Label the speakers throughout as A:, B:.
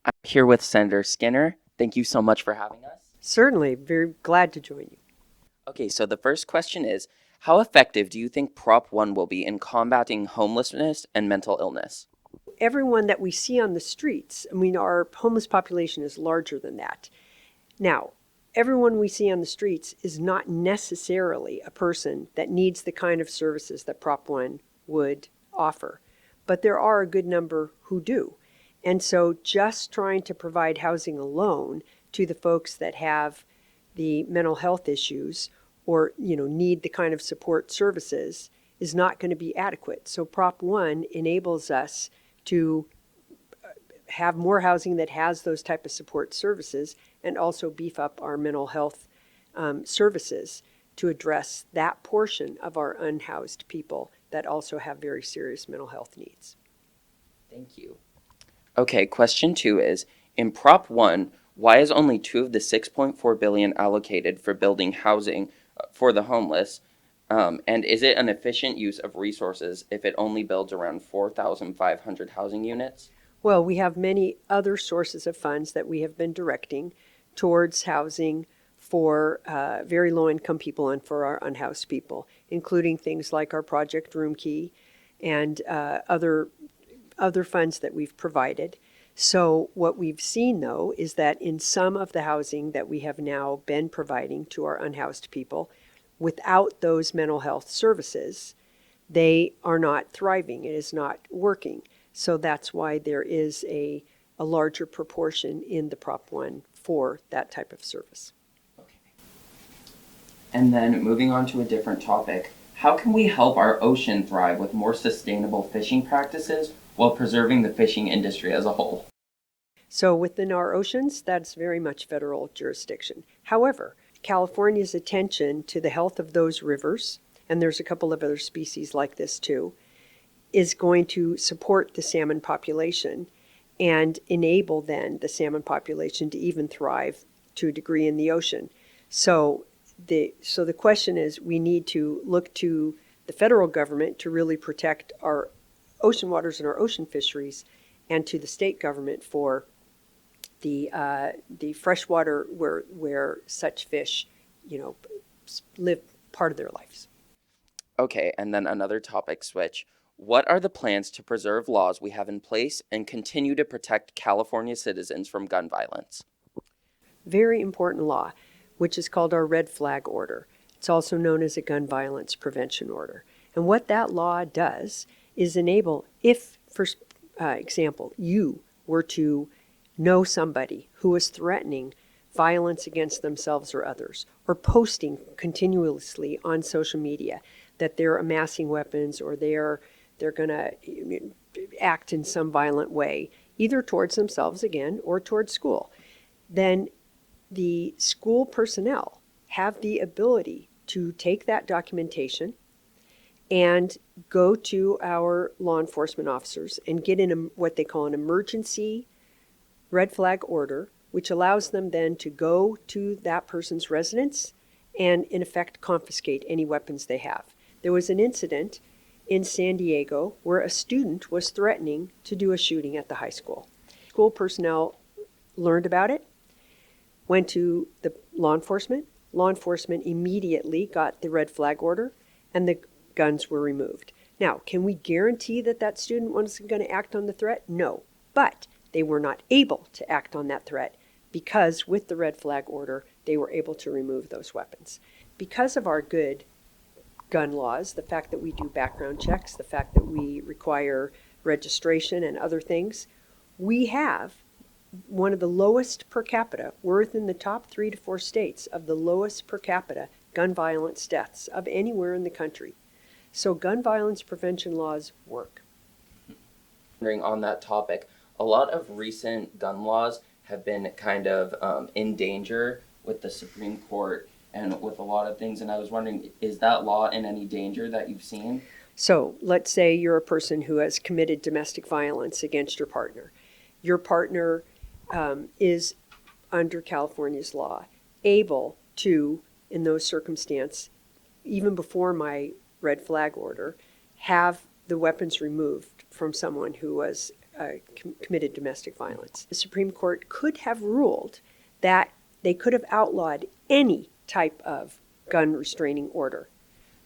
A: I'm here with Senator Skinner. Thank you so much for having us.
B: Certainly, very glad to join you.
A: Okay, so the first question is, how effective do you think Prop 1 will be in combating homelessness and mental illness?
B: Everyone that we see on the streets, I mean, our homeless population is larger than that. Now, everyone we see on the streets is not necessarily a person that needs the kind of services that Prop 1 would offer, but there are a good number who do. And so just trying to provide housing alone to the folks that have the mental health issues or need the kind of support services is not going to be adequate. So Prop 1 enables us to have more housing that has those type of support services and also beef up our mental health services to address that portion of our unhoused people that also have very serious mental health needs.
A: Thank you. Okay, question 2 is, in Prop 1, why is only 2 of the 6.4 billion allocated for building housing for the homeless? And is it an efficient use of resources if it only builds around 4,500 housing units?
B: Well, we have many other sources of funds that we have been directing towards housing for very low income people and for our unhoused people, including things like our Project Room Key and other funds that we've provided. So what we've seen, though, is that in some of the housing that we have now been providing to our unhoused people, without those mental health services, they are not thriving. It is not working. So that's why there is a larger proportion in the Prop 1 for that type of service.
A: Okay. And then moving on to a different topic, how can we help our ocean thrive with more sustainable fishing practices while preserving the fishing industry as a whole?
B: So within our oceans, that's very much federal jurisdiction. However, California's attention to the health of those rivers, and there's a couple of other species like this too, is going to support the salmon population and enable then the salmon population to even thrive to a degree in the ocean. So the question is, we need to look to the federal government to really protect our ocean waters and our ocean fisheries, and to the state government for the freshwater where such fish, live part of their lives.
A: Okay, and then another topic switch. What are the plans to preserve laws we have in place and continue to protect California citizens from gun violence?
B: Very important law, which is called our Red Flag Order. It's also known as a Gun Violence Prevention Order. And what that law does is enable, if, for example, you were to know somebody who is threatening violence against themselves or others, or posting continuously on social media that they're amassing weapons or they're going to act in some violent way, either towards themselves again or towards school, then the school personnel have the ability to take that documentation and go to our law enforcement officers and get in what they call an emergency red flag order, which allows them then to go to that person's residence and, in effect, confiscate any weapons they have. There was an incident in San Diego where a student was threatening to do a shooting at the high school. School personnel learned about it, went to the law enforcement. Law enforcement immediately got the red flag order, and the guns were removed. Now, can we guarantee that that student wasn't going to act on the threat? No. But they were not able to act on that threat because with the red flag order, they were able to remove those weapons. Because of our good gun laws, the fact that we do background checks, the fact that we require registration and other things, we have one of the lowest per capita. We're within the top 3 to 4 states of the lowest per capita gun violence deaths of anywhere in the country. So gun violence prevention laws work.
A: On that topic, a lot of recent gun laws have been kind of in danger with the Supreme Court and with a lot of things. And I was wondering, is that law in any danger that you've seen?
B: So let's say you're a person who has committed domestic violence against your partner. Your partner is, under California's law, able to, in those circumstances, even before my red flag order, have the weapons removed from someone who was committed domestic violence. The Supreme Court could have ruled that they could have outlawed any type of gun restraining order.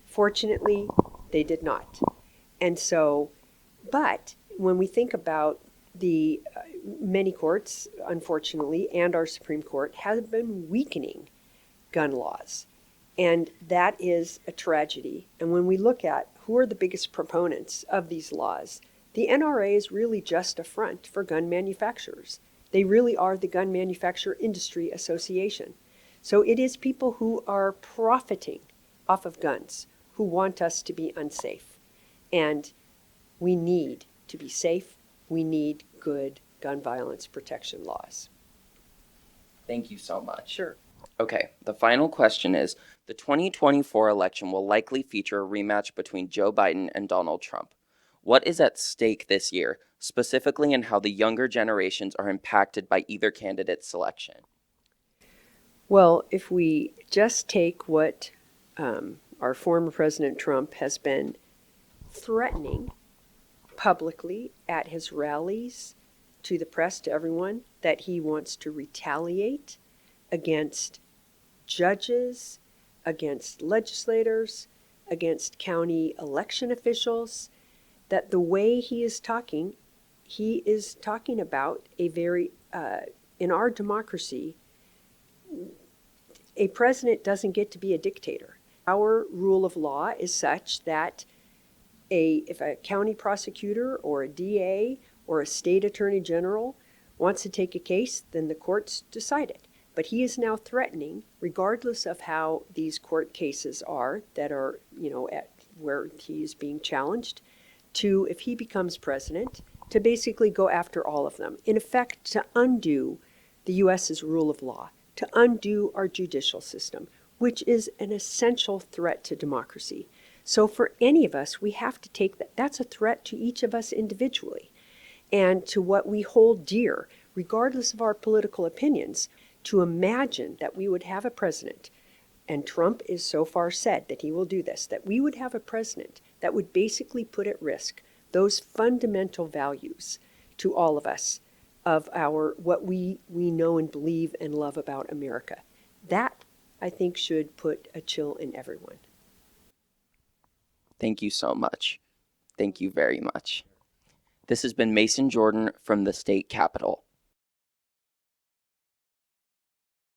B: Fortunately, they did not. And so, but when we think about the many courts, unfortunately, and our Supreme Court have been weakening gun laws. And that is a tragedy. And when we look at who are the biggest proponents of these laws, the NRA is really just a front for gun manufacturers. They really are the Gun Manufacturer Industry Association. So it is people who are profiting off of guns who want us to be unsafe. And we need to be safe. We need good gun violence protection laws.
A: Thank you so much.
B: Sure.
A: Okay, the final question is, the 2024 election will likely feature a rematch between Joe Biden and Donald Trump. What is at stake this year, specifically in how the younger generations are impacted by either candidate's selection?
B: Well, if we just take what our former President Trump has been threatening publicly at his rallies, to the press, to everyone, that he wants to retaliate against judges, against legislators, against county election officials, that the way he is talking about a very, in our democracy, a president doesn't get to be a dictator. Our rule of law is such that if a county prosecutor or a DA or a state attorney general wants to take a case, then the courts decide it. But he is now threatening, regardless of how these court cases are that are, at where he is being challenged, to, if he becomes president, to basically go after all of them. In effect, to undo the U.S.'s rule of law, to undo our judicial system, which is an essential threat to democracy. So for any of us, we have to take that. That's a threat to each of us individually and to what we hold dear, regardless of our political opinions, to imagine that we would have a president, and Trump is so far said that he will do this, that we would have a president that would basically put at risk those fundamental values to all of us of what we know and believe and love about America. That, I think, should put a chill in everyone.
A: Thank you so much. Thank you very much. This has been Mason Jordan from the State Capitol.